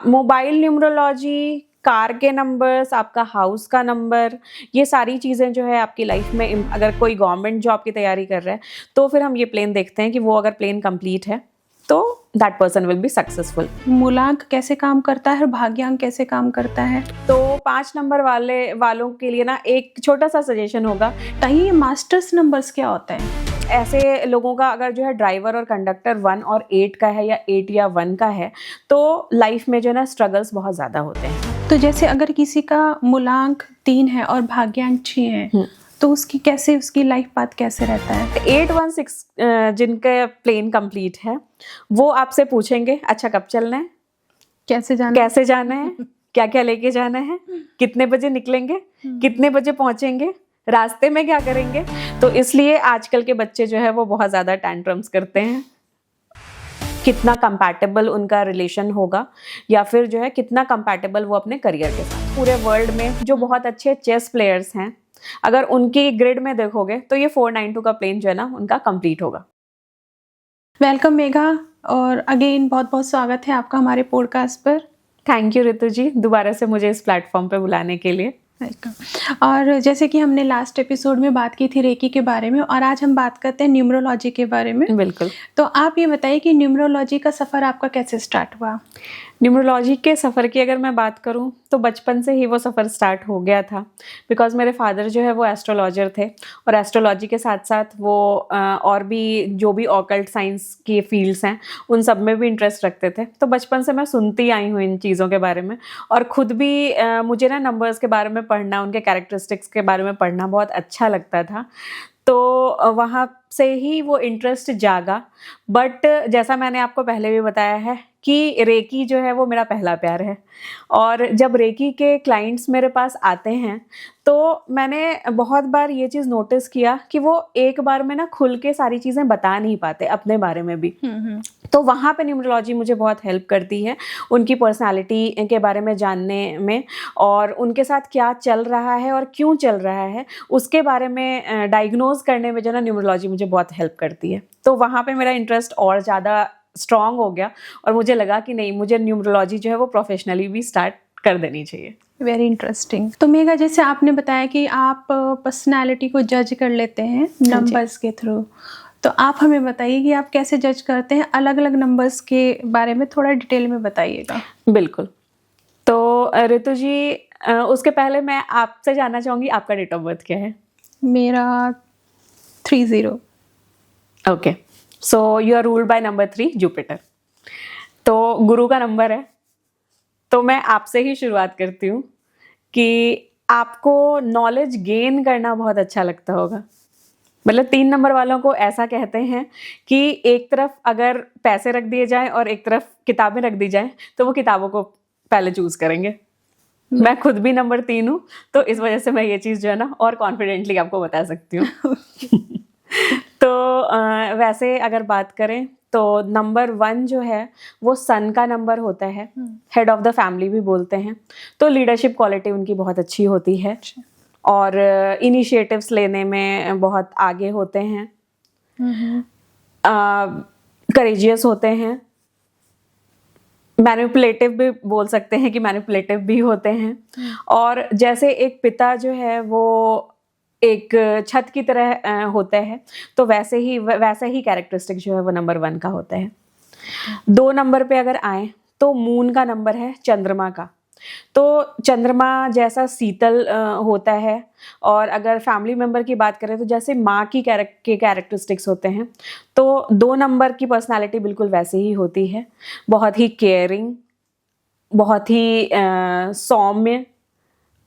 Mobile numerology, car के numbers, आपका house का नंबर, ये सारी चीज़ें जो है आपकी लाइफ में अगर कोई गवर्नमेंट जॉब की तैयारी कर रहा है तो फिर हम ये प्लेन देखते हैं कि वो अगर प्लेन कंप्लीट है तो that person will be successful. मूलांक कैसे काम करता है और भाग्यांक कैसे काम करता है? तो 5 नंबर वालों के लिए ना एक छोटा सा सजेशन होगा। ये मास्टर्स नंबर्स क्या होता है? ऐसे लोगों का अगर जो है ड्राइवर और कंडक्टर 1 और 8 का है या 8 या 1 का है तो लाइफ में जो है ना स्ट्रगल्स बहुत ज़्यादा होते हैं। तो जैसे अगर किसी का मूलांक 3 है और भाग्यांक 6 है तो उसकी लाइफ पाथ कैसे रहता है? 816 जिनका प्लेन कंप्लीट है वो आपसे पूछेंगे अच्छा कब चलना है, कैसे जाना है, क्या क्या लेके जाना है, कितने बजे निकलेंगे, कितने बजे पहुंचेंगे, रास्ते में क्या करेंगे। तो इसलिए आजकल के बच्चे जो है वो बहुत ज़्यादा टैंट्रम्स करते हैं। कितना कंपैटिबल उनका रिलेशन होगा या फिर जो है कितना कंपैटिबल वो अपने करियर के साथ। पूरे वर्ल्ड में जो बहुत अच्छे चेस प्लेयर्स हैं अगर उनकी ग्रिड में देखोगे तो ये 492 का प्लेन जो है ना उनका कंप्लीट होगा। वेलकम मेघा, और अगेन बहुत बहुत स्वागत है आपका हमारे पॉडकास्ट पर। थैंक यू ऋतु जी दोबारा से मुझे इस प्लेटफॉर्म पे बुलाने के लिए। वेलकम। और जैसे कि हमने लास्ट एपिसोड में बात की थी रेकी के बारे में और आज हम बात करते हैं न्यूमरोलॉजी के बारे में। बिल्कुल। तो आप ये बताइए कि न्यूमरोलॉजी का सफ़र आपका कैसे स्टार्ट हुआ? न्यूमरोलॉजी के सफ़र की अगर मैं बात करूं तो बचपन से ही वो सफ़र स्टार्ट हो गया था बिकॉज़ मेरे फादर जो है वो एस्ट्रोलॉजर थे और एस्ट्रोलॉजी के साथ साथ वो और भी जो भी ऑकल्ट साइंस की फील्ड्स हैं उन सब में भी इंटरेस्ट रखते थे। तो बचपन से मैं सुनती आई हूँ इन चीज़ों के बारे में और ख़ुद भी मुझे ना नंबर्स के बारे में पढ़ना, उनके कैरेक्टरिस्टिक्स के बारे में पढ़ना बहुत अच्छा लगता था। तो वहाँ से ही वो इंटरेस्ट जागा। बट जैसा मैंने आपको पहले भी बताया है कि रेकी जो है वो मेरा पहला प्यार है और जब रेकी के क्लाइंट्स मेरे पास आते हैं तो मैंने बहुत बार ये चीज़ नोटिस किया कि वो एक बार में ना खुल के सारी चीज़ें बता नहीं पाते अपने बारे में भी। तो वहाँ पे न्यूमरोलॉजी मुझे बहुत हेल्प करती है उनकी पर्सनालिटी के बारे में जानने में और उनके साथ क्या चल रहा है और क्यों चल रहा है उसके बारे में डायग्नोज करने में जो ना न्यूमरोलॉजी मुझे बहुत हेल्प करती है। तो वहाँ पे मेरा इंटरेस्ट और ज़्यादा स्ट्रॉन्ग हो गया और मुझे लगा कि नहीं मुझे न्यूमरोलॉजी जो है वो प्रोफेशनली भी स्टार्ट कर देनी चाहिए। Very interesting. तो मेघा जैसे आपने बताया कि आप पर्सनालिटी को जज कर लेते हैं नंबर्स के थ्रू, तो आप हमें बताइए कि आप कैसे जज करते हैं अलग अलग नंबर्स के बारे में थोड़ा डिटेल में बताइएगा। बिल्कुल। तो ऋतु जी उसके पहले मैं आपसे जानना चाहूँगी आपका डेट ऑफ बर्थ क्या है? मेरा 30। Okay, so you are ruled by number 3 Jupiter, तो गुरु का नंबर है। तो मैं आपसे ही शुरुआत करती हूँ कि आपको नॉलेज गेन करना बहुत अच्छा लगता होगा। मतलब 3 नंबर वालों को ऐसा कहते हैं कि एक तरफ अगर पैसे रख दिए जाएं और एक तरफ किताबें रख दी जाएं तो वो किताबों को पहले चूज करेंगे। मैं खुद भी नंबर 3 हूँ तो इस वजह से मैं ये चीज़ जो है ना और कॉन्फिडेंटली आपको बता सकती हूँ। तो वैसे अगर बात करें तो नंबर 1 जो है वो सन का नंबर होता है, हेड ऑफ द फैमिली भी बोलते हैं। तो लीडरशिप क्वालिटी उनकी बहुत अच्छी होती है और इनिशिएटिव्स लेने में बहुत आगे होते हैं, करेजियस होते हैं, मैनिपुलेटिव भी बोल सकते हैं कि मैनिपुलेटिव भी होते हैं। और जैसे एक पिता जो है वो एक छत की तरह होता है तो वैसा ही कैरेक्टरिस्टिक जो है वो नंबर 1 का होता है। 2 नंबर पे अगर आए तो मून का नंबर है चंद्रमा का। तो चंद्रमा जैसा शीतल होता है और अगर फैमिली मेंबर की बात करें तो जैसे माँ की कैरेक्टरिस्टिक्स होते हैं तो 2 नंबर की पर्सनालिटी बिल्कुल वैसे ही होती है। बहुत ही केयरिंग, बहुत ही सौम्य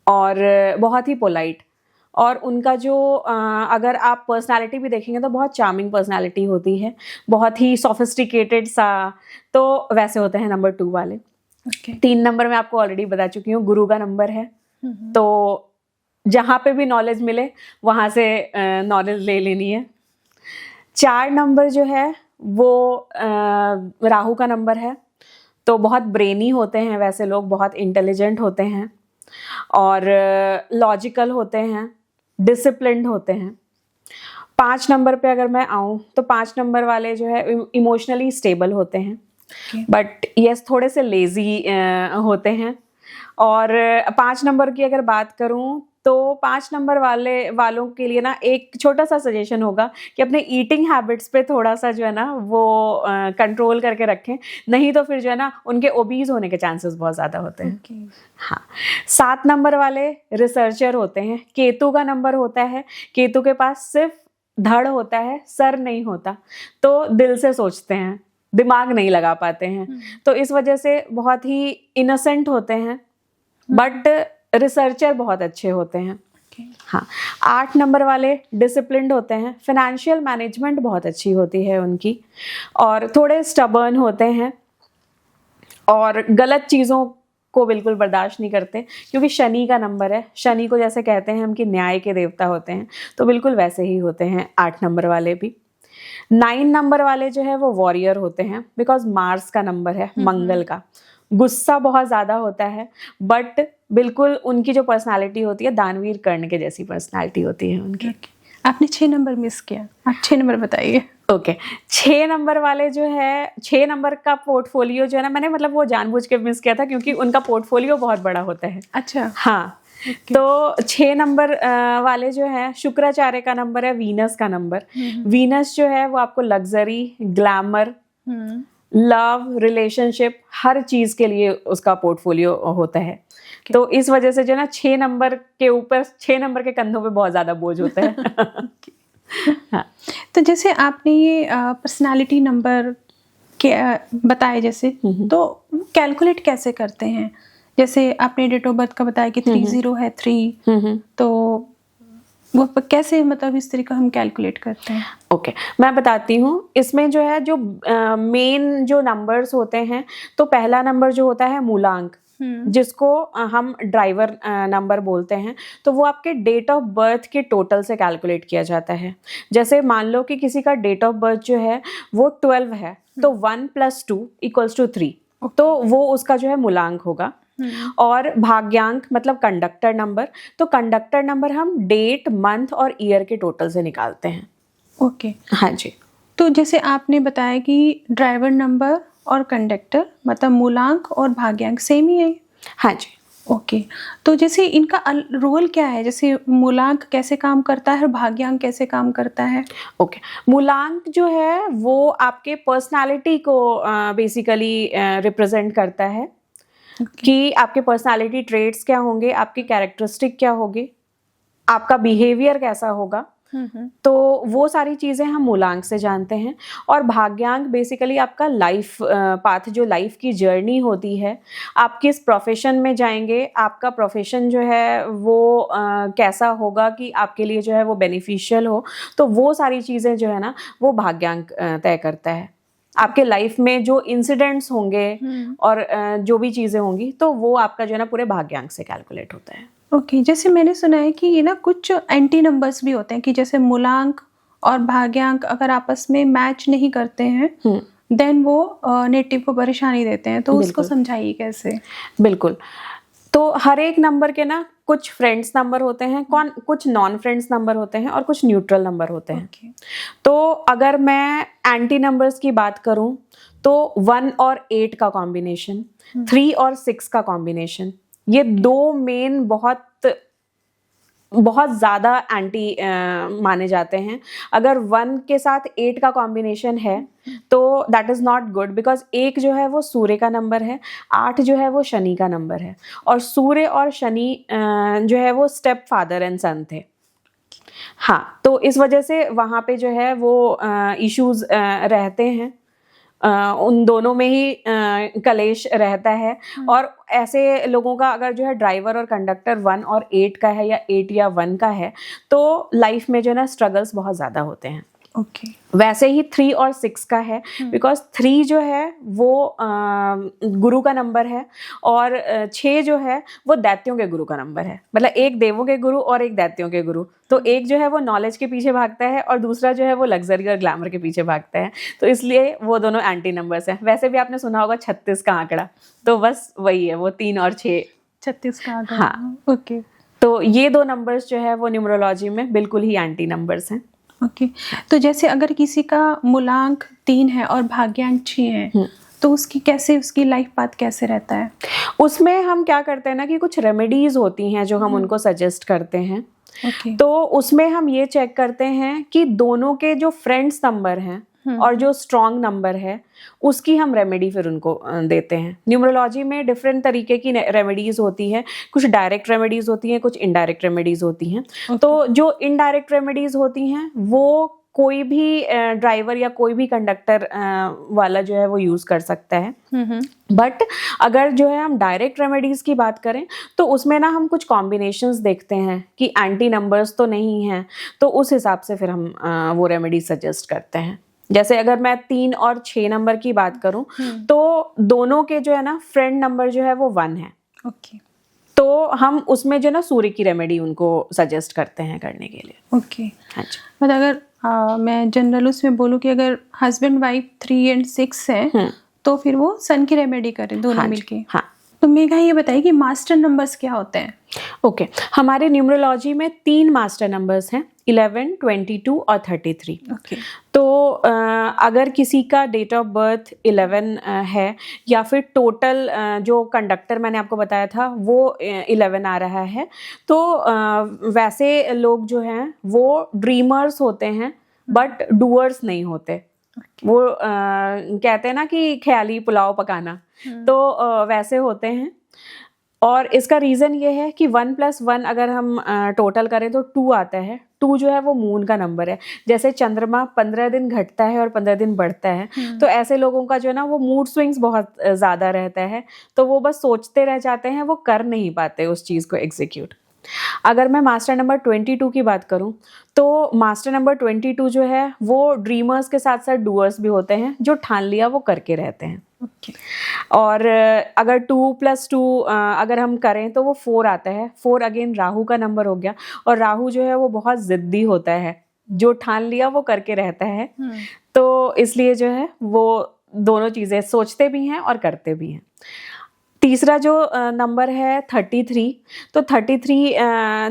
और बहुत ही पोलाइट। और उनका जो अगर आप पर्सनालिटी भी देखेंगे तो बहुत चार्मिंग पर्सनालिटी होती है, बहुत ही सोफिस्टिकेटेड सा। तो वैसे होते हैं नंबर 2 वाले। 3 नंबर में आपको ऑलरेडी बता चुकी हूँ गुरु का नंबर है। तो जहाँ पे भी नॉलेज मिले वहाँ से नॉलेज ले लेनी है। 4 नंबर जो है वो राहु का नंबर है। तो बहुत ब्रेनी होते हैं वैसे लोग, बहुत इंटेलिजेंट होते हैं और लॉजिकल होते हैं, डिसिप्लिन्ड होते हैं। 5 नंबर पे अगर मैं आऊँ तो 5 नंबर वाले जो है इमोशनली स्टेबल होते हैं बट यस थोड़े से लेजी होते हैं। और 5 नंबर की अगर बात करूं तो 5 नंबर वालों के लिए ना एक छोटा सा सजेशन होगा कि अपने ईटिंग हैबिट्स पे थोड़ा सा जो है ना वो कंट्रोल करके रखें, नहीं तो फिर जो है ना उनके ओबीज होने के चांसेस बहुत ज़्यादा होते हैं। हाँ, 7 नंबर वाले रिसर्चर होते हैं। केतु का नंबर होता है, केतु के पास सिर्फ धड़ होता है, सर नहीं होता, तो दिल से सोचते हैं, दिमाग नहीं लगा पाते हैं, तो इस वजह से बहुत ही इनोसेंट होते हैं, बट रिसर्चर बहुत अच्छे होते हैं। हाँ, 8 नंबर वाले डिसिप्लिन्ड होते हैं, फाइनेंशियल मैनेजमेंट बहुत अच्छी होती है उनकी, और थोड़े स्टबर्न होते हैं और गलत चीज़ों को बिल्कुल बर्दाश्त नहीं करते, क्योंकि शनि का नंबर है। शनि को जैसे कहते हैं हम कि न्याय के देवता होते हैं, तो बिल्कुल वैसे ही होते हैं 8 नंबर वाले भी। 9 नंबर वाले जो है वो वॉरियर होते हैं, बिकॉज मार्स का नंबर है, मंगल का। गुस्सा बहुत ज़्यादा होता है, बट बिल्कुल उनकी जो पर्सनालिटी होती है दानवीर कर्ण के जैसी पर्सनालिटी होती है उनकी। आपने 6 नंबर मिस किया, आप 6 नंबर बताइए। ओके, 6 नंबर वाले जो है, 6 नंबर का पोर्टफोलियो जो है ना, मैंने मतलब वो जानबूझ के मिस किया था क्योंकि उनका पोर्टफोलियो बहुत बड़ा होता है। अच्छा। हाँ, तो 6 नंबर वाले जो है, शुक्राचार्य का नंबर है, वीनस का नंबर। वीनस जो है वो आपको लग्जरी, ग्लैमर, लव, रिलेशनशिप, हर चीज के लिए उसका पोर्टफोलियो होता है। तो इस वजह से जो ना 6 नंबर के ऊपर, 6 नंबर के कंधों पे बहुत ज्यादा बोझ होता है। हाँ। तो जैसे आपने ये पर्सनालिटी नंबर के बताए जैसे, तो कैलकुलेट कैसे करते हैं? जैसे आपने डेट ऑफ बर्थ का बताया कि 30 है 3, तो वो कैसे, मतलब इस तरीके हम कैलकुलेट करते हैं? ओके, मैं बताती हूँ। इसमें जो है जो मेन जो नंबर्स होते हैं, तो पहला नंबर जो होता है मूलांक, जिसको हम ड्राइवर नंबर बोलते हैं, तो वो आपके डेट ऑफ बर्थ के टोटल से कैलकुलेट किया जाता है। जैसे मान लो कि किसी का डेट ऑफ बर्थ जो है वो 12 है, तो 1 + 2 = 3, तो वो उसका जो है मूलांक होगा। और भाग्यांक मतलब कंडक्टर नंबर, तो कंडक्टर नंबर हम डेट, मंथ और ईयर के टोटल से निकालते हैं। ओके। हाँ जी। तो जैसे आपने बताया कि ड्राइवर नंबर और कंडक्टर मतलब मूलांक और भाग्यांक सेम ही है? हाँ जी। ओके। तो जैसे इनका रोल क्या है? जैसे मूलांक कैसे काम करता है और भाग्यांक कैसे काम करता है? ओके, मूलांक जो है वो आपके पर्सनालिटी को बेसिकली रिप्रेजेंट करता है। कि आपके पर्सनालिटी ट्रेट्स क्या होंगे, आपकी कैरेक्टरिस्टिक क्या होगी, आपका बिहेवियर कैसा होगा, तो वो सारी चीज़ें हम मूलांक से जानते हैं। और भाग्यांक बेसिकली आपका लाइफ पाथ, जो लाइफ की जर्नी होती है, आप किस प्रोफेशन में जाएंगे, आपका प्रोफेशन जो है वो कैसा होगा कि आपके लिए जो है वो बेनिफिशियल हो, तो वो सारी चीज़ें जो है ना वो भाग्यांक तय करता है। आपके लाइफ में जो इंसिडेंट्स होंगे और जो भी चीज़ें होंगी, तो वो आपका जो है ना पूरे भाग्यांक से कैलकुलेट होता है। ओके। जैसे मैंने सुना है कि ये ना कुछ एंटी नंबर्स भी होते हैं, कि जैसे मूलांक और भाग्यांक अगर आपस में मैच नहीं करते हैं देन वो नेटिव को परेशानी देते हैं, तो उसको समझाइए कैसे? बिल्कुल। तो हर एक नंबर के ना कुछ फ्रेंड्स नंबर होते हैं, कुछ नॉन फ्रेंड्स नंबर होते हैं और कुछ न्यूट्रल नंबर होते हैं। तो अगर मैं एंटी नंबर्स की बात करूं तो 1 और 8 का कॉम्बिनेशन, 3 और 6 का कॉम्बिनेशन, ये 2 मेन बहुत ज़्यादा एंटी माने जाते हैं। अगर 1 के साथ 8 का कॉम्बिनेशन है तो that is not good, because 1 जो है वो सूर्य का नंबर है, 8 जो है वो शनि का नंबर है, और सूर्य और शनि जो है वो स्टेप फादर एंड सन थे। हाँ, तो इस वजह से वहाँ पे जो है वो इश्यूज रहते हैं, उन दोनों में ही कलेश रहता है। और ऐसे लोगों का अगर जो है ड्राइवर और कंडक्टर 1 और 8 का है, या 8 या 1 का है, तो लाइफ में जो है ना स्ट्रगल्स बहुत ज़्यादा होते हैं। ओके। वैसे ही 3 और 6 का है, बिकॉज 3 जो है वो गुरु का नंबर है, और 6 जो है वो दैत्यों के गुरु का नंबर है। मतलब एक देवों के गुरु और एक दैत्यों के गुरु, तो एक जो है वो नॉलेज के पीछे भागता है और दूसरा जो है वो लग्जरी और ग्लैमर के पीछे भागता है, तो इसलिए वो दोनों एंटी नंबर्स हैं। वैसे भी आपने सुना होगा 36 का आंकड़ा, तो बस वही है, वो 3 और 6। 36 का आंकड़ा। हाँ। ओके। तो ये 2 नंबर्स जो है वो न्यूमरोलॉजी में बिल्कुल ही एंटी नंबर्स हैं। ओके। तो जैसे अगर किसी का मूलांक 3 है और भाग्यांक 6 है, तो उसकी लाइफ पाथ कैसे रहता है? उसमें हम क्या करते हैं ना कि कुछ रेमेडीज होती हैं जो हम उनको सजेस्ट करते हैं। ओके। तो उसमें हम ये चेक करते हैं कि दोनों के जो फ्रेंड्स नंबर हैं और जो स्ट्रॉन्ग नंबर है उसकी हम रेमेडी फिर उनको देते हैं। न्यूमरोलॉजी में डिफरेंट तरीके की रेमेडीज होती है, कुछ डायरेक्ट रेमेडीज होती हैं, कुछ इनडायरेक्ट रेमेडीज होती हैं। तो जो इनडायरेक्ट रेमेडीज होती हैं वो कोई भी ड्राइवर या कोई भी कंडक्टर वाला जो है वो यूज कर सकता है। बट अगर जो है हम डायरेक्ट रेमेडीज की बात करें तो उसमें ना हम कुछ कॉम्बिनेशंस देखते हैं कि एंटी नंबर्स तो नहीं हैं, तो उस हिसाब से फिर हम वो रेमेडी सजेस्ट करते हैं। जैसे अगर मैं 3 और 6 नंबर की बात करूं तो दोनों के जो है ना फ्रेंड नंबर जो है वो 1 है। ओके। तो हम उसमें जो ना सूर्य की रेमेडी उनको सजेस्ट करते हैं करने के लिए। ओके। हाँ जी। मतलब अगर मैं जनरल उसमें बोलूँ कि अगर हस्बैंड वाइफ 3 और 6 है तो फिर वो सन की रेमेडी करें दोनों हाँ मिलके। हाँ। तो मेघा ये बताइए कि मास्टर नंबर्स क्या होते हैं? ओके, हमारे न्यूमरोलॉजी में 3 मास्टर नंबर्स हैं, 11, 22 और 33। ओके। तो अगर किसी का डेट ऑफ बर्थ 11 है या फिर टोटल जो कंडक्टर मैंने आपको बताया था वो 11 आ रहा है, तो वैसे लोग जो हैं वो ड्रीमर्स होते हैं बट डूअर्स नहीं होते। वो कहते हैं ना कि ख्याली पुलाव पकाना, तो वैसे होते हैं। और इसका रीज़न ये है कि 1 + 1 अगर हम टोटल करें तो 2 आता है। 2 जो है वो मून का नंबर है। जैसे चंद्रमा 15 दिन घटता है और 15 दिन बढ़ता है, तो ऐसे लोगों का जो है ना वो मूड स्विंग्स बहुत ज़्यादा रहता है, तो वो बस सोचते रह जाते हैं, वो कर नहीं पाते उस चीज़ को एग्जीक्यूट। अगर मैं मास्टर नंबर 22 की बात करूं तो मास्टर नंबर 22 जो है वो ड्रीमर्स के साथ साथ डूअर्स भी होते हैं, जो ठान लिया वो करके रहते हैं। ओके। और अगर 2 + 2 अगर हम करें तो वो 4 आता है। 4 अगेन राहु का नंबर हो गया, और राहु जो है वो बहुत ज़िद्दी होता है, जो ठान लिया वो करके रहता है। तो इसलिए जो है वो दोनों चीज़ें सोचते भी हैं और करते भी हैं। तीसरा जो नंबर है 33, तो 33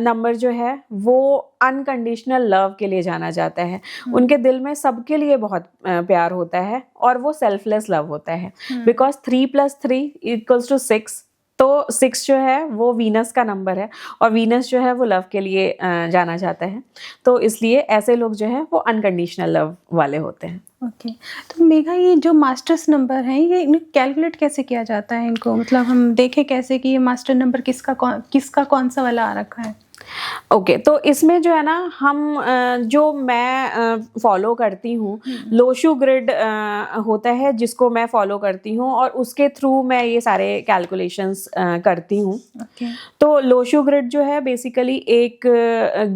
नंबर जो है वो अनकंडीशनल लव के लिए जाना जाता है। उनके दिल में सबके लिए बहुत प्यार होता है और वो सेल्फलेस लव होता है, बिकॉज 3 + 3 = 6। तो 6 जो है वो वीनस का नंबर है, और वीनस जो है वो लव के लिए जाना जाता है। तो इसलिए ऐसे लोग जो है वो अनकंडीशनल लव वाले होते हैं। ओके। तो मेघा ये जो मास्टर्स नंबर हैं ये कैलकुलेट कैसे किया जाता है इनको? मतलब हम देखें कैसे कि ये मास्टर नंबर किसका कौन सा वाला आ रखा है? ओके, तो इसमें जो है ना हम जो मैं फॉलो करती हूँ, लोशू ग्रिड होता है जिसको मैं फॉलो करती हूँ, और उसके थ्रू मैं ये सारे कैलकुलेशंस करती हूँ। ओके। तो लोशू ग्रिड जो है बेसिकली एक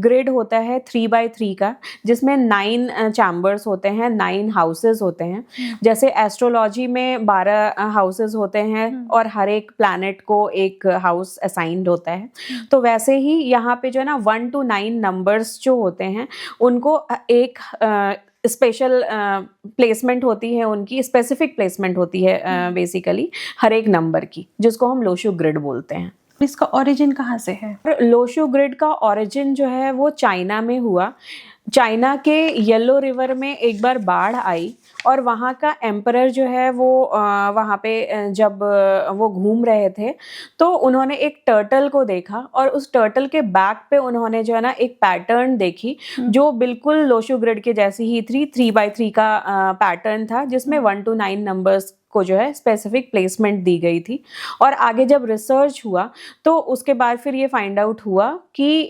ग्रिड होता है 3x3 का, जिसमें 9 चैम्बर्स होते हैं, 9 हाउसेस होते हैं। जैसे एस्ट्रोलॉजी में 12 हाउसेस होते हैं और हर एक प्लैनेट को एक हाउस असाइंड होता है। तो वैसे ही यहाँ पे जो है ना 1 to 9 नंबर्स जो होते हैं उनको एक स्पेशल प्लेसमेंट होती है, उनकी स्पेसिफिक प्लेसमेंट होती है बेसिकली हर एक नंबर की, जिसको हम लोशू ग्रिड बोलते हैं। इसका ओरिजिन कहाँ से है? लोशू ग्रिड का ओरिजिन जो है वो चाइना में हुआ। चाइना के येलो रिवर में एक बार बाढ़ आई और वहाँ का एम्परर जो है वो वहाँ पे जब वो घूम रहे थे तो उन्होंने एक टर्टल को देखा, और उस टर्टल के बैक पे उन्होंने जो है ना एक पैटर्न देखी जो बिल्कुल लोशू ग्रिड के जैसी ही थी। 3x3 का पैटर्न था जिसमें 1 to 9 नंबर्स को जो है स्पेसिफिक प्लेसमेंट दी गई थी। और आगे जब रिसर्च हुआ तो उसके बाद फिर ये फाइंड आउट हुआ कि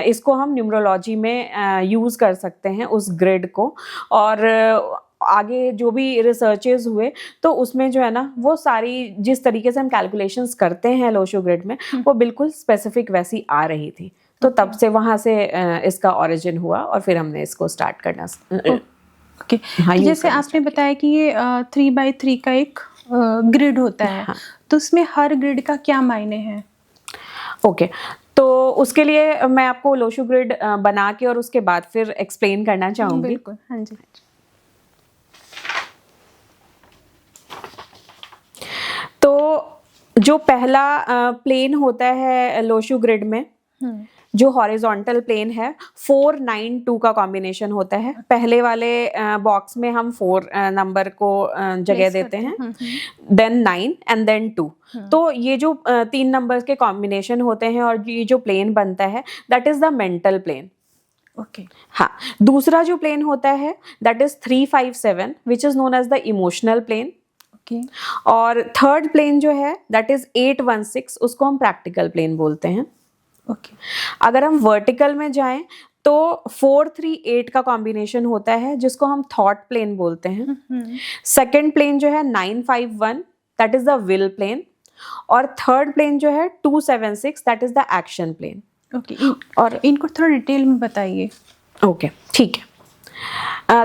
इसको हम न्यूमरोलॉजी में यूज़ कर सकते हैं उस ग्रिड को। और आगे जो भी रिसर्चेस हुए तो उसमें जो है ना वो सारी जिस तरीके से हम कैलकुलेशंस करते हैं लोशो ग्रिड में वो बिल्कुल स्पेसिफिक वैसी आ रही थी। तो तब से वहाँ से इसका ओरिजिन हुआ और फिर हमने इसको स्टार्ट करना। ओके। हाँ, जैसे आपने बताया कि ये 3x3 का एक ग्रिड होता है। हाँ। तो उसमें हर ग्रिड का क्या मायने हैं? ओके, तो उसके लिए मैं आपको लोशो ग्रिड बना के और उसके बाद फिर एक्सप्लेन करना चाहूँगी। बिल्कुल, हाँ जी। तो जो पहला प्लेन होता है लोशो ग्रिड में जो हॉरिजॉन्टल प्लेन है 4 9 2 का कॉम्बिनेशन होता है। पहले वाले बॉक्स में हम 4 नंबर को जगह देते हैं, देन 9 एंड देन 2। तो ये जो 3 नंबर्स के कॉम्बिनेशन होते हैं और ये जो प्लेन बनता है that is the mental plane. Okay हाँ, दूसरा जो प्लेन होता है that is 3 5 7 which is known as the emotional plane. Okay और थर्ड प्लेन जो है दैट इज 8 1 6, उसको हम प्रैक्टिकल प्लेन बोलते हैं। ओके अगर हम वर्टिकल में जाएं तो 4 3 8 का कॉम्बिनेशन होता है जिसको हम थॉट प्लेन बोलते हैं। सेकंड प्लेन जो है 9 5 1 that is the will plane. और थर्ड प्लेन जो है 2 7 6 that is the action plane. Okay और इनको थोड़ा डिटेल में बताइए। ओके ठीक है।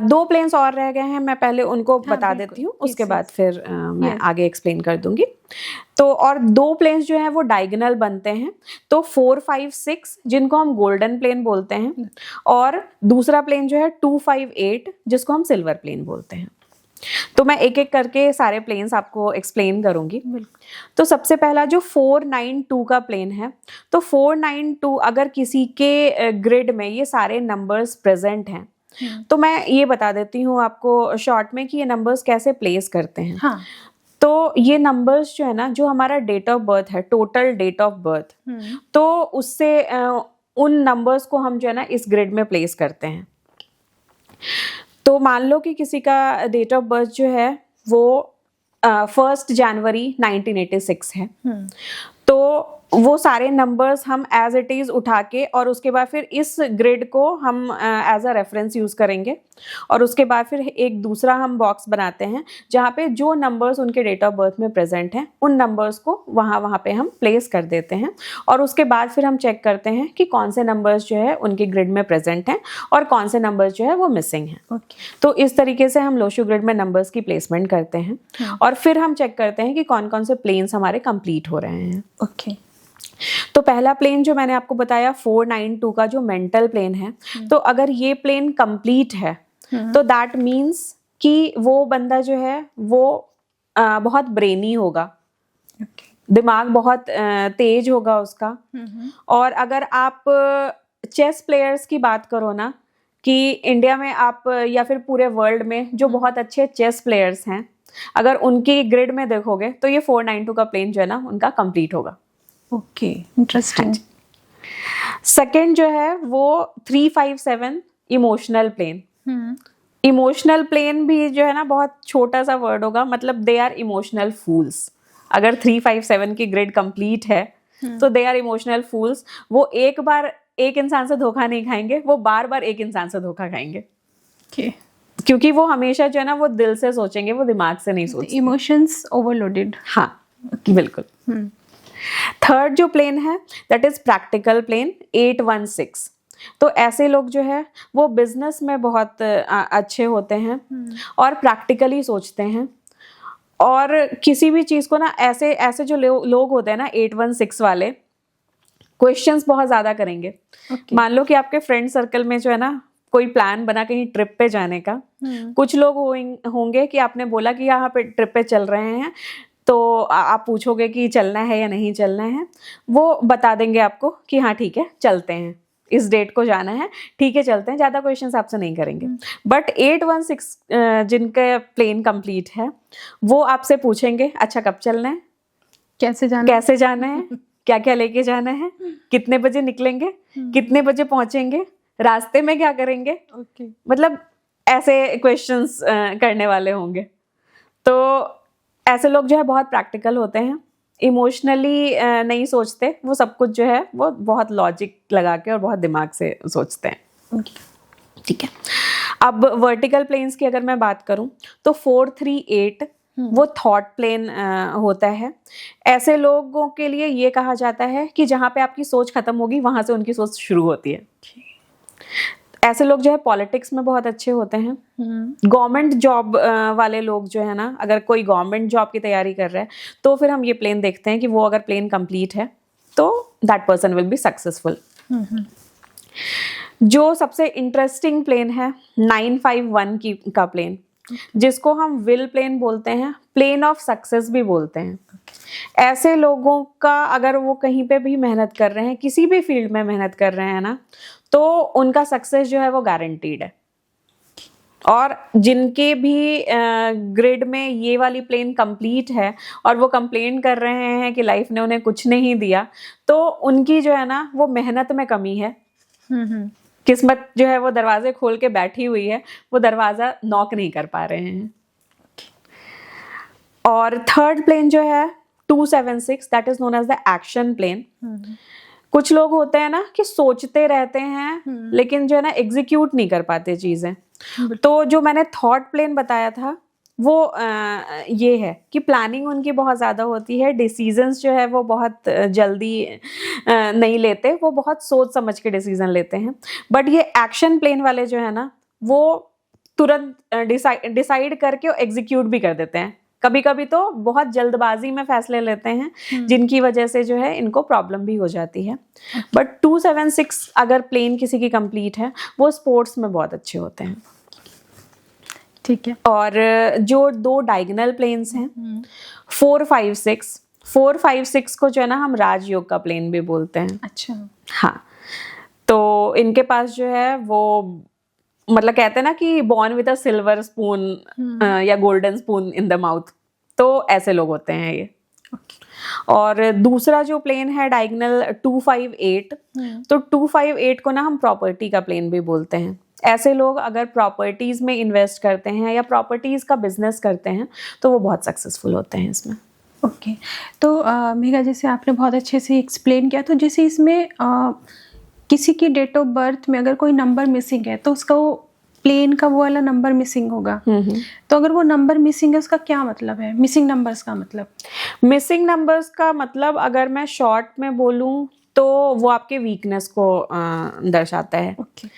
2 प्लेन्स और रह गए हैं, मैं पहले उनको बता देती हूँ, उसके बाद फिर मैं आगे एक्सप्लेन कर दूंगी। तो और 2 प्लेन्स जो हैं वो डायगोनल बनते हैं, तो 4 5 6 जिनको हम गोल्डन प्लेन बोलते हैं, और दूसरा प्लेन जो है 2 5 8 जिसको हम सिल्वर प्लेन बोलते हैं। तो मैं एक एक करके सारे प्लेन्स आपको एक्सप्लेन करूंगी। तो सबसे पहला जो 4 9 2 का प्लेन है, तो 4 9 2 अगर किसी के ग्रिड में ये सारे नंबर्स प्रेजेंट हैं तो मैं ये बता देती हूँ आपको शॉर्ट में कि ये नंबर्स कैसे प्लेस करते हैं। हाँ। तो ये नंबर्स जो है ना, जो हमारा डेट ऑफ बर्थ है, टोटल डेट ऑफ बर्थ, तो उससे उन नंबर्स को हम जो है ना इस ग्रिड में प्लेस करते हैं। तो मान लो कि किसी का डेट ऑफ बर्थ जो है वो 1 जनवरी 1986 है, तो वो सारे नंबर्स हम एज इट इज उठा के और उसके बाद फिर इस ग्रिड को हम एज अ रेफरेंस यूज करेंगे, और उसके बाद फिर एक दूसरा हम बॉक्स बनाते हैं जहाँ पे जो नंबर्स उनके डेट ऑफ बर्थ में प्रेजेंट हैं उन नंबर्स को वहाँ पे हम प्लेस कर देते हैं, और उसके बाद फिर हम चेक करते हैं कि कौन से नंबर्स जो है उनके ग्रिड में प्रेजेंट हैं और कौन से नंबर्स जो है वो मिसिंग हैं। तो इस तरीके से हम लोशू ग्रिड में नंबर्स की प्लेसमेंट करते हैं और फिर हम चेक करते हैं कि कौन कौन से प्लेन्स हमारे कंप्लीट हो रहे हैं। ओके। तो पहला प्लेन जो मैंने आपको बताया 4 9 2 का जो मेंटल प्लेन है, तो अगर ये प्लेन कंप्लीट है तो दैट मीन्स कि वो बंदा जो है वो बहुत ब्रेनी होगा, दिमाग बहुत तेज होगा उसका। और अगर आप चेस प्लेयर्स की बात करो ना, कि इंडिया में आप या फिर पूरे वर्ल्ड में जो बहुत अच्छे चेस प्लेयर्स हैं, अगर उनकी ग्रिड में देखोगे तो ये 4 9 2 का प्लेन जो है ना उनका कंप्लीट होगा। Okay, interesting. सेकंड जो है वो 3 5 7 इमोशनल प्लेन। इमोशनल प्लेन भी जो है ना बहुत छोटा सा वर्ड होगा, मतलब दे आर इमोशनल फूल्स। अगर 3 5 7 की ग्रिड कंप्लीट है तो दे आर इमोशनल फूल्स। वो एक बार एक इंसान से धोखा नहीं खाएंगे, वो बार बार एक इंसान से धोखा खाएंगे। क्योंकि वो हमेशा जो है ना वो दिल से सोचेंगे, वो दिमाग से नहीं सोचेंगे। Emotions overloaded. हाँ, बिल्कुल। थर्ड जो प्लेन है दैट इज प्रैक्टिकल प्लेन 8 1 6। तो ऐसे लोग जो है वो बिजनेस में बहुत अच्छे होते हैं और प्रैक्टिकली सोचते हैं, और किसी भी चीज को ना ऐसे ऐसे जो लोग होते हैं ना 8 1 6 वाले, क्वेश्चंस बहुत ज्यादा करेंगे। मान लो कि आपके फ्रेंड सर्कल में जो है ना कोई प्लान बना कहीं ट्रिप पे जाने का, कुछ लोग होंगे कि आपने बोला कि यहाँ पे ट्रिप पे चल रहे हैं, तो आप पूछोगे कि चलना है या नहीं चलना है, वो बता देंगे आपको कि हाँ ठीक है चलते हैं, इस डेट को जाना है, ठीक है चलते हैं, ज़्यादा क्वेश्चंस आपसे नहीं करेंगे। बट 8 1 6 जिनका प्लेन कंप्लीट है वो आपसे पूछेंगे अच्छा कब चलना है, कैसे जाना है, क्या क्या लेके जाना है, कितने बजे निकलेंगे, कितने बजे पहुंचेंगे, रास्ते में क्या करेंगे। मतलब ऐसे क्वेश्चंस करने वाले होंगे। तो ऐसे लोग जो है बहुत प्रैक्टिकल होते हैं, इमोशनली नहीं सोचते, वो सब कुछ जो है वो बहुत लॉजिक लगा के और बहुत दिमाग से सोचते हैं। ठीक है। अब वर्टिकल प्लेन्स की अगर मैं बात करूं तो 4 3 8 वो थॉट प्लेन होता है। ऐसे लोगों के लिए ये कहा जाता है कि जहाँ पे आपकी सोच खत्म होगी वहां से उनकी सोच शुरू होती है। ऐसे लोग जो है पॉलिटिक्स में बहुत अच्छे होते हैं। गवर्नमेंट जॉब वाले लोग जो है ना, अगर कोई गवर्नमेंट जॉब की तैयारी कर रहा है तो फिर हम ये प्लेन देखते हैं कि वो अगर प्लेन कंप्लीट है तो that person will be successful. जो सबसे इंटरेस्टिंग प्लेन है 9 5 1 का प्लेन, जिसको हम विल प्लेन बोलते हैं, प्लेन ऑफ सक्सेस भी बोलते हैं। ऐसे लोगों का अगर वो कहीं पे भी मेहनत कर रहे हैं, किसी भी फील्ड में मेहनत कर रहे हैं ना, तो उनका सक्सेस जो है वो गारंटीड है। और जिनके भी ग्रिड में ये वाली प्लेन कंप्लीट है और वो कंप्लेन कर रहे हैं कि लाइफ ने उन्हें कुछ नहीं दिया, तो उनकी जो है ना वो मेहनत में कमी है। किस्मत जो है वो दरवाजे खोल के बैठी हुई है, वो दरवाजा नॉक नहीं कर पा रहे हैं। और थर्ड प्लेन जो है 276, that is known as the action plane. कुछ लोग होते हैं ना कि सोचते रहते हैं लेकिन जो है ना एग्जीक्यूट नहीं कर पाते चीजें। तो जो मैंने थॉट प्लेन बताया था वो ये है कि प्लानिंग उनकी बहुत ज़्यादा होती है, डिसीजंस जो है वो बहुत जल्दी नहीं लेते, वो बहुत सोच समझ के डिसीजन लेते हैं। बट ये एक्शन प्लेन वाले जो है ना वो तुरंत डिसाइड करके एग्जीक्यूट भी कर देते हैं। कभी कभी तो बहुत जल्दबाजी में फैसले लेते हैं जिनकी वजह से जो है इनको प्रॉब्लम भी हो जाती है। बट 276 अगर प्लेन किसी की कंप्लीट है, वो स्पोर्ट्स में बहुत अच्छे होते हैं। ठीक है। और जो दो डायगोनल प्लेन्स हैं 456, 456 को जो है ना हम राजयोग का प्लेन भी बोलते हैं। अच्छा। हाँ, तो इनके पास जो है वो मतलब कहते हैं ना कि born with a silver spoon या golden spoon in the mouth, तो ऐसे लोग होते हैं ये। और दूसरा जो प्लेन है डायगोनल 258, तो 258 को ना हम प्रॉपर्टी का प्लेन भी बोलते हैं। ऐसे लोग अगर प्रॉपर्टीज में इन्वेस्ट करते हैं या प्रॉपर्टीज का बिजनेस करते हैं तो वो बहुत सक्सेसफुल होते हैं इसमें। ओके। तो मेघा, जैसे आपने बहुत अच्छे से एक्सप्लेन किया, तो जैसे इसमें किसी की डेट ऑफ बर्थ में अगर कोई नंबर मिसिंग है तो उसका वो प्लेन का वो वाला नंबर मिसिंग होगा। तो अगर वो नंबर मिसिंग है उसका क्या मतलब है? मिसिंग नंबर्स का मतलब? मिसिंग नंबर्स का मतलब अगर मैं शॉर्ट में बोलूं तो वो आपके वीकनेस को दर्शाता है। ओके।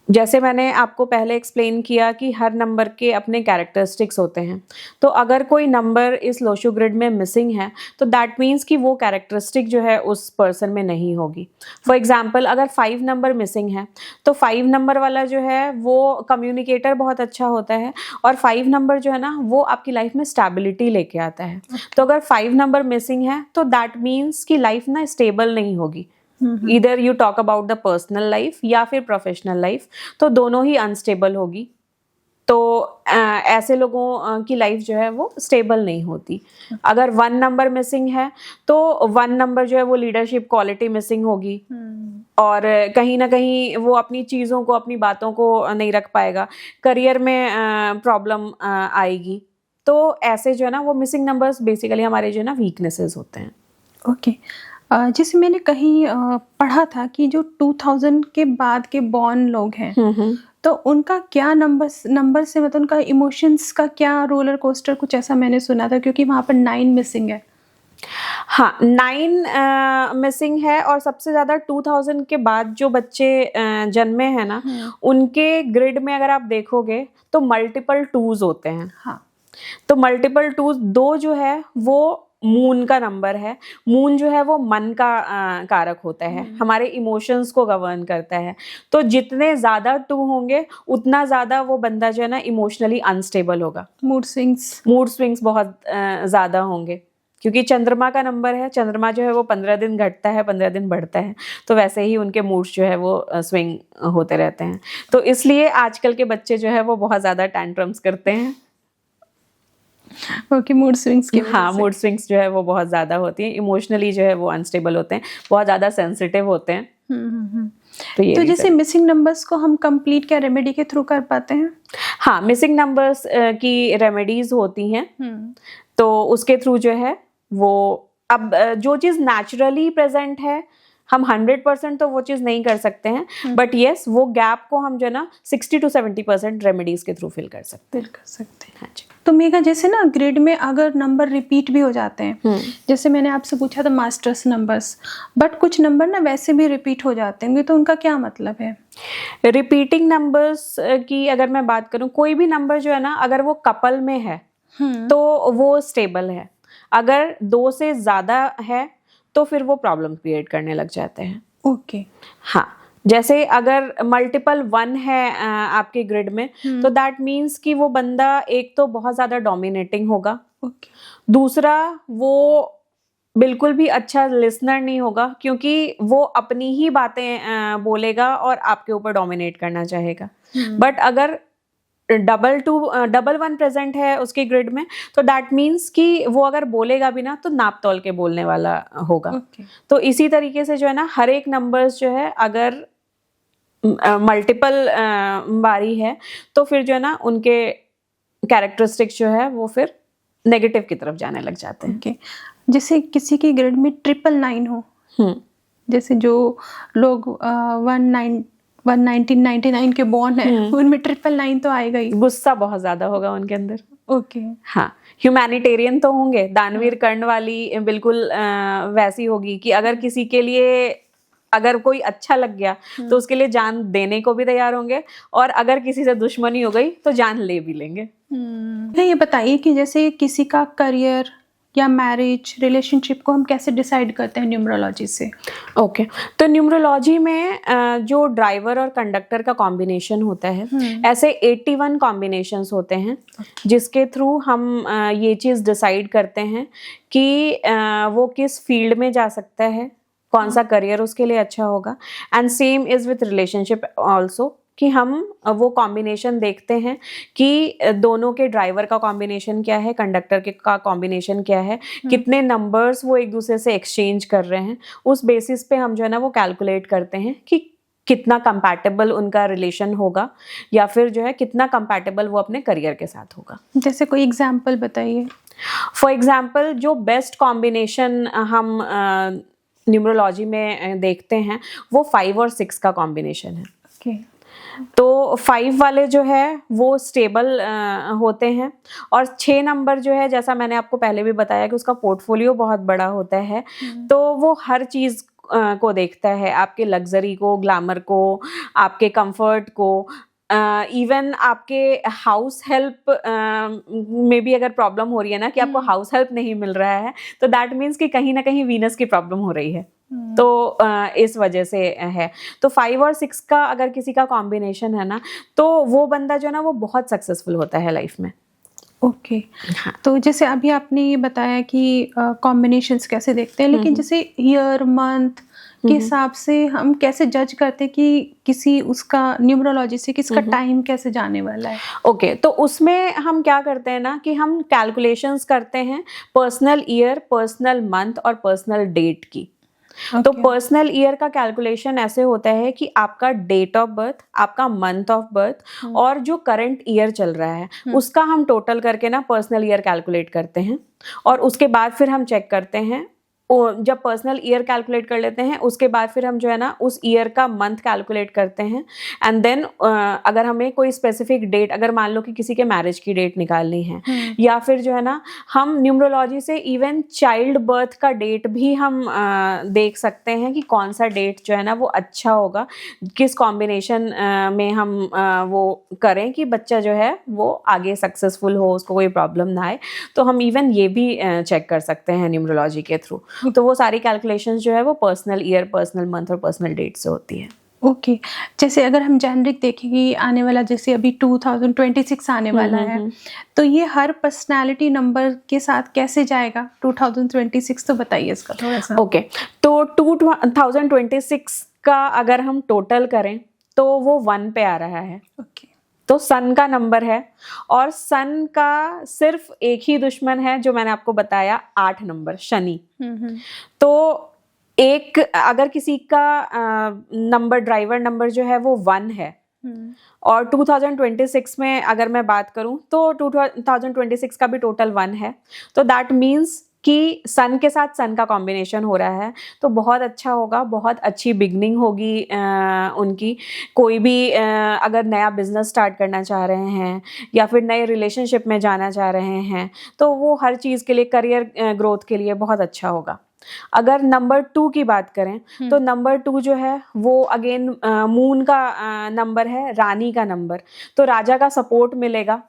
जैसे मैंने आपको पहले एक्सप्लेन किया कि हर नंबर के अपने कैरेक्टरिस्टिक्स होते हैं, तो अगर कोई नंबर इस लोशो ग्रिड में मिसिंग है तो दैट मीन्स कि वो कैरेक्टरिस्टिक जो है उस पर्सन में नहीं होगी। फॉर एग्जांपल अगर 5 नंबर मिसिंग है तो 5 नंबर वाला जो है वो कम्युनिकेटर बहुत अच्छा होता है, और 5 नंबर जो है ना वो आपकी लाइफ में स्टेबिलिटी लेके आता है। तो अगर 5 नंबर मिसिंग है तो दैट मीन्स कि लाइफ ना स्टेबल नहीं होगी। इधर you talk about the personal life या फिर प्रोफेशनल लाइफ, तो दोनों ही अनस्टेबल होगी। तो ऐसे लोगों की लाइफ जो है वो स्टेबल नहीं होती। अगर 1 नंबर मिसिंग है तो 1 नंबर जो है वो लीडरशिप क्वालिटी मिसिंग होगी, और कहीं ना कहीं वो अपनी चीज़ों को, अपनी बातों को नहीं रख पाएगा, करियर में प्रॉब्लम आएगी। तो ऐसे जो है ना वो मिसिंग नंबर्स बेसिकली हमारे जो है ना वीकनेसेस होते हैं। ओके। जैसे मैंने कहीं पढ़ा था कि जो 2000 के बाद के बॉर्न लोग हैं तो उनका क्या नंबर से मतलब उनका इमोशंस का क्या रोलर कोस्टर, कुछ ऐसा मैंने सुना था, क्योंकि वहाँ पर 9 मिसिंग है। हाँ, 9 मिसिंग है। और सबसे ज़्यादा 2000 के बाद जो बच्चे जन्मे हैं ना, उनके ग्रिड में अगर आप देखोगे तो मल्टीपल 2s होते हैं। हाँ, तो मल्टीपल 2 2 जो है वो मून का नंबर है। मून जो है वो मन का कारक होता है, हमारे इमोशंस को गवर्न करता है। तो जितने ज़्यादा 2 होंगे उतना ज़्यादा वो बंदा जो है ना इमोशनली अनस्टेबल होगा। मूड स्विंग्स बहुत ज़्यादा होंगे, क्योंकि चंद्रमा का नंबर है। चंद्रमा जो है वो 15 दिन घटता है, 15 दिन बढ़ता है, तो वैसे ही उनके मूड्स जो है वो स्विंग होते रहते हैं। तो इसलिए आजकल के बच्चे जो है वो बहुत ज़्यादा टैंट्रम्स करते हैं। ओके, मूड स्विंग्स की वजह हाँ, से। मूड स्विंग्स जो है वो बहुत ज़्यादा होती हैं, इमोशनली जो है वो अनस्टेबल होते हैं, बहुत ज़्यादा सेंसिटिव होते हैं। तो ये जैसे मिसिंग नंबर्स को हम कंप्लीट क्या रेमेडी के थ्रू कर पाते हैं? हाँ, मिसिंग नंबर्स की रेमेडीज होती हैं, तो उसके थ्रू जो है वो अब जो चीज़ नेचुरली प्रेजेंट है हम 100% तो वो चीज़ नहीं कर सकते हैं, बट येस वो गैप को हम जो है ना 60 to 70% रेमेडीज के थ्रू फिल कर सकते हैं। हाँ जी। तो मेघा, जैसे ना ग्रिड में अगर नंबर रिपीट भी हो जाते हैं, जैसे मैंने आपसे पूछा था मास्टर्स नंबर्स, बट कुछ नंबर ना वैसे भी रिपीट हो जाते हैं, तो उनका क्या मतलब है? रिपीटिंग नंबर्स की अगर मैं बात करूं, कोई भी नंबर जो है ना अगर वो कपल में है तो वो स्टेबल है। अगर 2 से ज़्यादा है तो फिर वो प्रॉब्लम क्रिएट करने लग जाते हैं। ओके। हाँ, जैसे अगर मल्टीपल 1 है आपके ग्रिड में, तो दैट मीन्स कि वो बंदा एक तो बहुत ज्यादा डोमिनेटिंग होगा, दूसरा वो बिल्कुल भी अच्छा लिसनर नहीं होगा, क्योंकि वो अपनी ही बातें बोलेगा और आपके ऊपर डोमिनेट करना चाहेगा। बट अगर डबल 1 प्रेजेंट है उसके ग्रिड में, तो दैट मीन्स कि वो अगर बोलेगा भी ना तो नाप तोल के बोलने वाला होगा। तो इसी तरीके से जो है ना, हर एक नंबर्स जो है अगर मल्टीपल बारी है तो फिर जो है ना उनके कैरेक्टरिस्टिक्स जो है वो फिर नेगेटिव की तरफ जाने लग जाते हैं। जैसे किसी की ग्रिड में 999 हो, जैसे जो लोग 1999 के बॉर्न है, उनमें 999 तो आएगा ही। गुस्सा बहुत ज्यादा होगा उनके अंदर। हाँ, ह्यूमैनिटेरियन तो होंगे, दानवीर कर्ण वाली बिल्कुल वैसी होगी कि अगर किसी के लिए अगर कोई अच्छा लग गया तो उसके लिए जान देने को भी तैयार होंगे, और अगर किसी से दुश्मनी हो गई तो जान ले भी लेंगे। ये बताइए कि जैसे किसी का करियर या मैरिज रिलेशनशिप को हम कैसे डिसाइड करते हैं न्यूमरोलॉजी से? ओके, तो न्यूमरोलॉजी में जो ड्राइवर और कंडक्टर का कॉम्बिनेशन होता है, ऐसे 81 कॉम्बिनेशंस होते हैं जिसके थ्रू हम ये चीज़ डिसाइड करते हैं कि वो किस फील्ड में जा सकता है, कौन सा करियर उसके लिए अच्छा होगा। And same is with relationship also, कि हम वो कॉम्बिनेशन देखते हैं कि दोनों के ड्राइवर का कॉम्बिनेशन क्या है, कंडक्टर के का कॉम्बिनेशन क्या है, कितने नंबर्स वो एक दूसरे से एक्सचेंज कर रहे हैं। उस बेसिस पे हम जो है ना वो कैलकुलेट करते हैं कि कितना कंपैटिबल उनका रिलेशन होगा, या फिर जो है कितना कंपैटिबल वो अपने करियर के साथ होगा। जैसे कोई एग्जाम्पल बताइए। फॉर एग्जाम्पल, जो बेस्ट कॉम्बिनेशन हम न्यूमरोलॉजी में देखते हैं वो 5 और 6 का कॉम्बिनेशन है। तो 5 वाले जो है वो स्टेबल होते हैं, और 6 नंबर जो है, जैसा मैंने आपको पहले भी बताया कि उसका पोर्टफोलियो बहुत बड़ा होता है, तो वो हर चीज़ को देखता है, आपके लग्जरी को, ग्लैमर को, आपके कंफर्ट को, इवन आपके हाउस हेल्प में भी अगर प्रॉब्लम हो रही है ना, कि आपको हाउस हेल्प नहीं मिल रहा है, तो दैट मीन्स कि कहीं ना कहीं वीनस की प्रॉब्लम हो रही है। तो इस वजह से है। तो 5 और 6 का अगर किसी का कॉम्बिनेशन है ना, तो वो बंदा जो है ना वो बहुत सक्सेसफुल होता है लाइफ में। ओके। तो जैसे अभी आपने ये बताया कि कॉम्बिनेशंस कैसे देखते हैं, लेकिन जैसे ईयर मंथ के हिसाब से हम कैसे जज करते हैं कि किसी उसका न्यूमरोलॉजी से किसका टाइम कैसे जाने वाला है? ओके, तो उसमें हम क्या करते हैं ना कि हम कैलकुलेशंस करते हैं पर्सनल ईयर, पर्सनल मंथ और पर्सनल डेट की। तो पर्सनल ईयर का कैलकुलेशन ऐसे होता है कि आपका डेट ऑफ बर्थ, आपका मंथ ऑफ बर्थ और जो करंट ईयर चल रहा है उसका हम टोटल करके ना पर्सनल ईयर कैलकुलेट करते हैं, और उसके बाद फिर हम चेक करते हैं, जब पर्सनल ईयर कैलकुलेट कर लेते हैं उसके बाद फिर हम जो है ना उस ईयर का मंथ कैलकुलेट करते हैं। एंड देन अगर हमें कोई स्पेसिफिक डेट, अगर मान लो कि किसी के मैरिज की डेट निकालनी है, या फिर जो है ना हम न्यूमरोलॉजी से इवन चाइल्ड बर्थ का डेट भी हम देख सकते हैं कि कौन सा डेट जो है ना वो अच्छा होगा, किस कॉम्बिनेशन में हम वो करें कि बच्चा जो है वो आगे सक्सेसफुल हो, उसको कोई प्रॉब्लम ना आए। तो हम इवन ये भी चेक कर सकते हैं न्यूमरोलॉजी के थ्रू। तो वो सारी कैलकुलेशंस जो है वो पर्सनल ईयर, पर्सनल मंथ और पर्सनल डेट से होती है। ओके। जैसे अगर हम जेनरिक देखेंगे आने वाला, जैसे अभी 2026 आने वाला है, तो ये हर पर्सनालिटी नंबर के साथ कैसे जाएगा 2026, तो बताइए इसका थोड़ा सा। ओके, तो 2026 का अगर हम टोटल करें तो वो 1 पे आ रहा है। ओके। तो सन का नंबर है, और सन का सिर्फ एक ही दुश्मन है जो मैंने आपको बताया, 8 नंबर, शनि। तो एक अगर किसी का नंबर, ड्राइवर नंबर जो है वो 1 है, और 2026 में अगर मैं बात करूं तो 2026 का भी टोटल 1 है, तो दैट मीन्स कि सन के साथ सन का कॉम्बिनेशन हो रहा है, तो बहुत अच्छा होगा, बहुत अच्छी बिगनिंग होगी उनकी। कोई भी अगर नया बिजनेस स्टार्ट करना चाह रहे हैं या फिर नए रिलेशनशिप में जाना चाह रहे हैं, तो वो हर चीज़ के लिए, करियर ग्रोथ के लिए बहुत अच्छा होगा। अगर नंबर 2 की बात करें तो नंबर 2 जो है वो अगेन मून का नंबर है, रानी का नंबर। तो राजा का सपोर्ट मिलेगा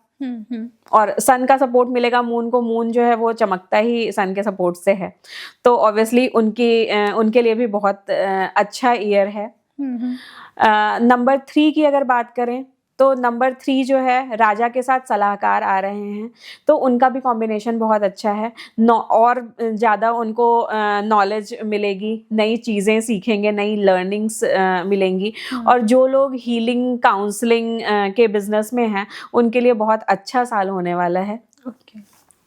और सन का सपोर्ट मिलेगा मून को। मून जो है वो चमकता ही सन के सपोर्ट से है, तो ऑब्वियसली उनके लिए भी बहुत अच्छा ईयर है। नंबर 3 की अगर बात करें तो नंबर 3 जो है राजा के साथ सलाहकार आ रहे हैं, तो उनका भी कॉम्बिनेशन बहुत अच्छा है। और ज़्यादा उनको नॉलेज मिलेगी, नई चीज़ें सीखेंगे, नई लर्निंग्स मिलेंगी। और जो लोग हीलिंग काउंसलिंग के बिजनेस में हैं उनके लिए बहुत अच्छा साल होने वाला है।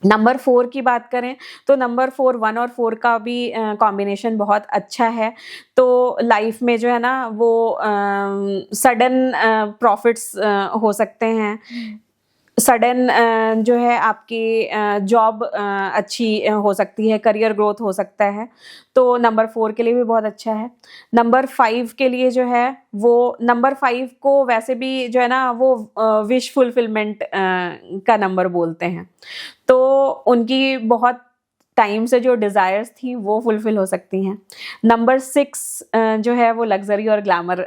नंबर 4 की बात करें तो नंबर 4 1 और 4 का भी कॉम्बिनेशन बहुत अच्छा है। तो लाइफ में जो है ना वो सडन प्रॉफिट्स हो सकते हैं, सडन जो है आपकी जॉब अच्छी हो सकती है, करियर ग्रोथ हो सकता है। तो नंबर 4 के लिए भी बहुत अच्छा है। नंबर 5 के लिए जो है वो नंबर 5 को वैसे भी जो है ना वो विश फुलफिलमेंट का नंबर बोलते हैं। तो उनकी बहुत टाइम से जो डिज़ायर्स थी वो फुलफिल हो सकती हैं। नंबर 6 जो है वो लग्जरी और ग्लैमर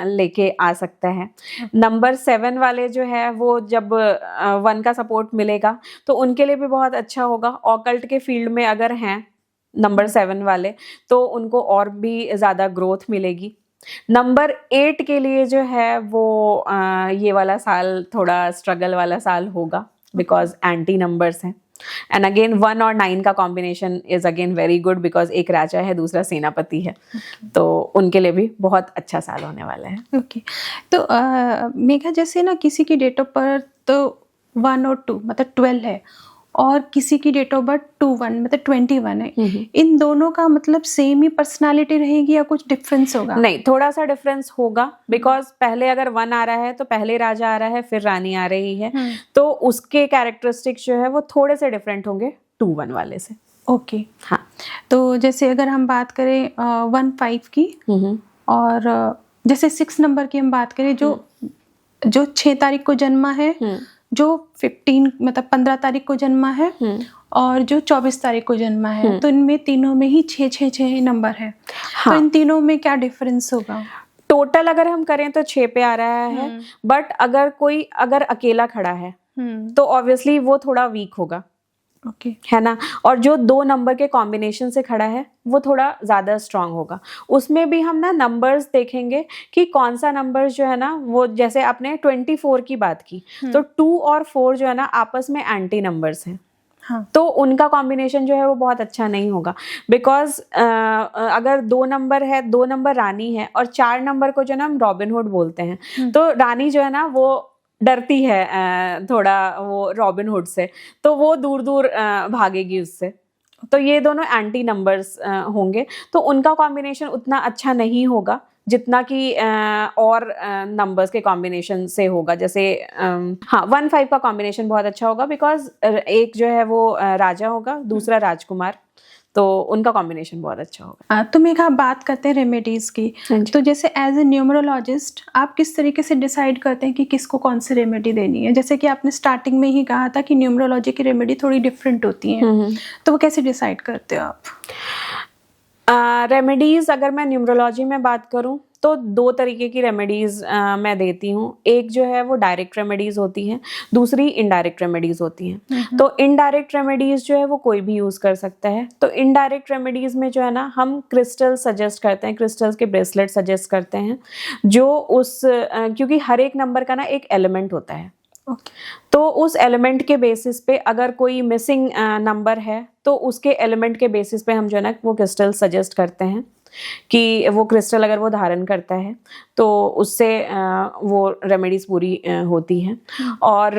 लेके आ सकता है। नंबर 7 वाले जो है वो जब 1 का सपोर्ट मिलेगा तो उनके लिए भी बहुत अच्छा होगा। ऑकल्ट के फील्ड में अगर हैं नंबर 7 वाले तो उनको और भी ज़्यादा ग्रोथ मिलेगी। नंबर 8 के लिए जो है वो ये वाला साल थोड़ा स्ट्रगल वाला साल होगा, बिकॉज एंटी नंबर्स हैं। एंड अगेन 1 और 9 का combination is again very good, because एक राजा है दूसरा सेनापति है। तो उनके लिए भी बहुत अच्छा साल होने वाला है। ओके तो मेघा, जैसे ना किसी की डेट ऑफ बर्थ तो 1 और 2 मतलब 12 है, और किसी की डेट ऑफ बर्थ 21 मतलब 21 है, इन दोनों का मतलब सेम ही पर्सनालिटी रहेगी या कुछ डिफरेंस होगा? नहीं, थोड़ा सा डिफरेंस होगा, बिकॉज पहले अगर 1 आ रहा है तो पहले राजा आ रहा है फिर रानी आ रही है, तो उसके कैरेक्टरिस्टिक्स जो है वो थोड़े से डिफरेंट होंगे 2-1 वाले से। ओके हाँ, तो जैसे अगर हम बात करें 1-5 की, और जैसे 6 नंबर की हम बात करें जो 6 तारीख को जन्मा है, जो 15 मतलब 15 तारीख को जन्मा है, और जो 24 तारीख को जन्मा है, तो इनमें तीनों में ही 6 नंबर है। हाँ। तो इन तीनों में क्या डिफरेंस होगा? टोटल अगर हम करें तो 6 पे आ रहा है, बट अगर कोई अकेला खड़ा है तो ऑब्वियसली वो थोड़ा वीक होगा। ओके है ना। और जो 2 नंबर के कॉम्बिनेशन से खड़ा है वो थोड़ा ज़्यादा स्ट्रांग होगा। उसमें भी हम ना नंबर्स देखेंगे कि कौन सा नंबर जो है ना वो, जैसे आपने 24 की बात की, तो 2 और 4 जो है ना आपस में एंटी नंबर्स हैं। हाँ। तो उनका कॉम्बिनेशन जो है वो बहुत अच्छा नहीं होगा, बिकॉज अगर 2 नंबर है, 2 नंबर रानी है और 4 नंबर को जो है ना हम रॉबिनहुड बोलते हैं, तो रानी जो है ना वो डरती है थोड़ा वो रॉबिनहुड से, तो वो दूर दूर भागेगी उससे। तो ये दोनों एंटी नंबर्स होंगे, तो उनका कॉम्बिनेशन उतना अच्छा नहीं होगा जितना कि और नंबर्स के कॉम्बिनेशन से होगा। जैसे हाँ 1-5 का कॉम्बिनेशन बहुत अच्छा होगा, बिकॉज एक जो है वो राजा होगा, दूसरा राजकुमार, तो उनका कॉम्बिनेशन बहुत अच्छा होगा। तो मेघा, बात करते हैं रेमेडीज की। तो जैसे एज ए न्यूमरोलॉजिस्ट आप किस तरीके से डिसाइड करते हैं कि किसको कौन सी रेमेडी देनी है? जैसे कि आपने स्टार्टिंग में ही कहा था कि न्यूमरोलॉजी की रेमेडी थोड़ी डिफरेंट होती हैं, तो वो कैसे डिसाइड करते हो आप? रेमेडीज अगर मैं न्यूमरोलॉजी में बात करूं तो 2 तरीके की रेमेडीज मैं देती हूँ। एक जो है वो डायरेक्ट रेमेडीज होती हैं, दूसरी इनडायरेक्ट रेमेडीज होती हैं। तो इनडायरेक्ट रेमेडीज जो है वो कोई भी यूज कर सकता है। तो इनडायरेक्ट रेमेडीज में जो है ना हम क्रिस्टल सजेस्ट करते हैं, क्रिस्टल्स के ब्रेसलेट सजेस्ट करते हैं, जो क्योंकि हर एक नंबर का ना एक एलिमेंट होता है। तो उस एलिमेंट के बेसिस पे अगर कोई मिसिंग नंबर है तो उसके एलिमेंट के बेसिस पे हम जो है ना वो क्रिस्टल सजेस्ट करते हैं कि वो क्रिस्टल अगर वो धारण करता है तो उससे वो रेमेडीज पूरी होती हैं। और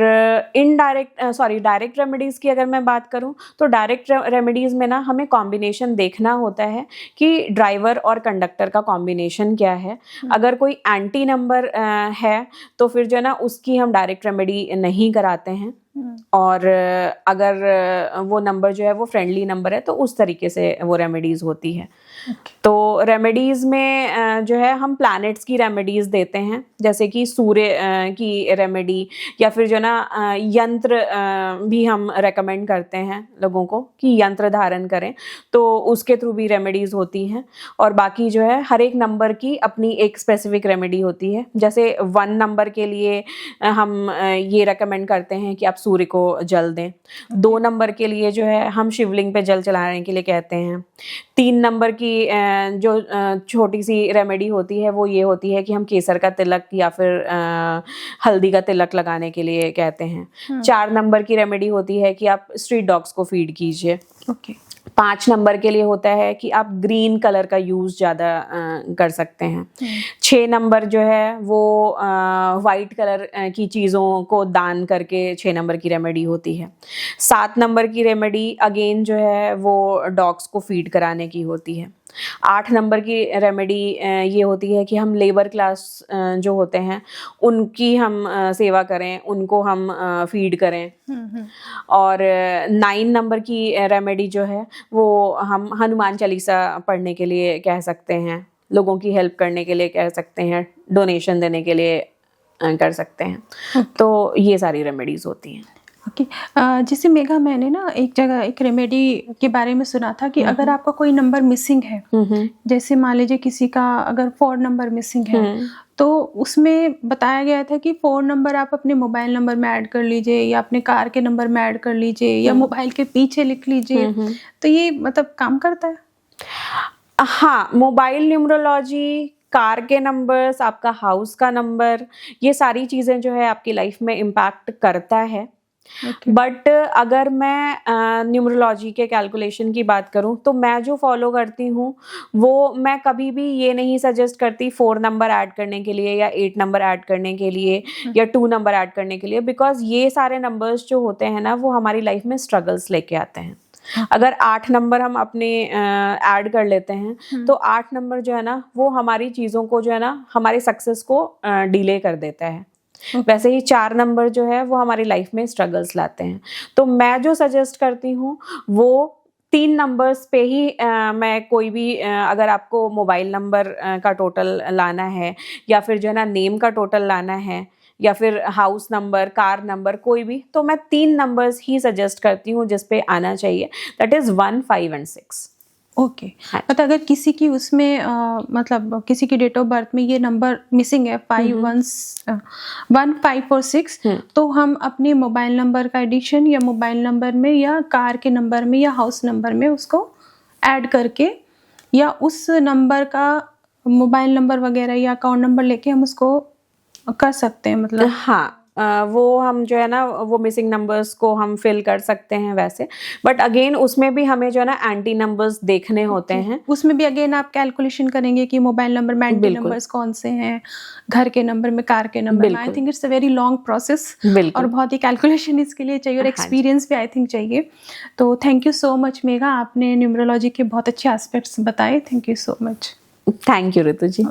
डायरेक्ट रेमेडीज की अगर मैं बात करूं तो डायरेक्ट रेमेडीज में ना हमें कॉम्बिनेशन देखना होता है कि ड्राइवर और कंडक्टर का कॉम्बिनेशन क्या है। अगर कोई एंटी नंबर है तो फिर जो है ना उसकी हम डायरेक्ट रेमेडी नहीं कराते हैं, और अगर वो नंबर जो है वो फ्रेंडली नंबर है तो उस तरीके से वो रेमेडीज होती है। तो रेमेडीज में जो है हम प्लैनेट्स की रेमेडीज देते हैं, जैसे कि सूर्य की रेमेडी, या फिर जो ना यंत्र भी हम रेकमेंड करते हैं लोगों को कि यंत्र धारण करें, तो उसके थ्रू भी रेमेडीज होती हैं। और बाकी जो है हर एक नंबर की अपनी एक स्पेसिफिक रेमेडी होती है। जैसे 1 नंबर के लिए हम ये रेकमेंड करते हैं कि आप सूर्य को जल दें। 2 नंबर के लिए जो है हम शिवलिंग पे जल चढ़ाने के लिए कहते हैं। 3 नंबर की जो छोटी सी रेमेडी होती है वो ये होती है कि हम केसर का तिलक या फिर हल्दी का तिलक लगाने के लिए कहते हैं। 4 नंबर की रेमेडी होती है कि आप स्ट्रीट डॉग्स को फीड कीजिए। ओके। 5 नंबर के लिए होता है कि आप ग्रीन कलर का यूज़ ज़्यादा कर सकते हैं। 6 नंबर जो है वो वाइट कलर की चीज़ों को दान करके 6 नंबर की रेमेडी होती है। 7 नंबर की रेमेडी अगेन जो है वो डॉग्स को फीड कराने की होती है। 8 नंबर की रेमेडी ये होती है कि हम लेबर क्लास जो होते हैं उनकी हम सेवा करें, उनको हम फीड करें। और 9 नंबर की रेमेडी जो है वो हम हनुमान चालीसा पढ़ने के लिए कह सकते हैं, लोगों की हेल्प करने के लिए कह सकते हैं, डोनेशन देने के लिए कर सकते हैं। तो ये सारी रेमेडीज होती हैं। ओके। जैसे मेघा, मैंने ना एक जगह एक रेमेडी के बारे में सुना था कि अगर आपका कोई नंबर मिसिंग है, जैसे मान लीजिए किसी का अगर 4 नंबर मिसिंग है, तो उसमें बताया गया था कि 4 नंबर आप अपने मोबाइल नंबर में ऐड कर लीजिए या अपने कार के नंबर में ऐड कर लीजिए या मोबाइल के पीछे लिख लीजिए। तो ये मतलब काम करता है? हाँ, मोबाइल न्यूमरोलॉजी, कार के नंबर्स, आपका हाउस का नंबर, ये सारी चीज़ें जो है आपकी लाइफ में इम्पैक्ट करता है। बट अगर मैं न्यूमरोलॉजी के कैलकुलेशन की बात करूं तो मैं जो फॉलो करती हूं वो मैं कभी भी ये नहीं सजेस्ट करती 4 नंबर ऐड करने के लिए या 8 नंबर ऐड करने के लिए या 2 नंबर ऐड करने के लिए, बिकॉज ये सारे नंबर्स जो होते हैं ना वो हमारी लाइफ में स्ट्रगल्स लेके आते हैं। अगर 8 नंबर हम अपने ऐड कर लेते हैं तो 8 नंबर जो है ना वो हमारी चीज़ों को जो है ना हमारे सक्सेस को डिले कर देता है। वैसे ही 4 नंबर जो है वो हमारी लाइफ में स्ट्रगल्स लाते हैं। तो मैं जो सजेस्ट करती हूँ वो 3 नंबर्स पे ही मैं कोई भी अगर आपको मोबाइल नंबर का टोटल लाना है या फिर जो है ना नेम का टोटल लाना है या फिर हाउस नंबर, कार नंबर, कोई भी, तो मैं 3 नंबर्स ही सजेस्ट करती हूँ जिस पे आना चाहिए, दैट इज़ 1, 5 एंड 6। ओके। मतलब अगर किसी की उसमें मतलब किसी की डेट ऑफ बर्थ में ये नंबर मिसिंग है 1, 5 और 6, तो हम अपने मोबाइल नंबर का एडिशन या मोबाइल नंबर में या कार के नंबर में या हाउस नंबर में उसको ऐड करके या उस नंबर का मोबाइल नंबर वगैरह या अकाउंट नंबर लेके हम उसको कर सकते हैं। मतलब हाँ, वो हम जो है ना वो मिसिंग नंबर्स को हम फिल कर सकते हैं वैसे, बट अगेन उसमें भी हमें जो है ना एंटी नंबर्स देखने होते हैं। उसमें भी अगेन आप कैलकुलेशन करेंगे कि मोबाइल नंबर में एंटी नंबर्स कौन से हैं, घर के नंबर में, कार के नंबर में। I think it's a very long process और बहुत ही कैलकुलेशन इसके लिए चाहिए और एक्सपीरियंस भी आई थिंक चाहिए। तो thank you so much Megha, आपने न्यूमरोलॉजी के बहुत अच्छे एस्पेक्ट्स बताए। Thank you so much. Thank you Ritu ji.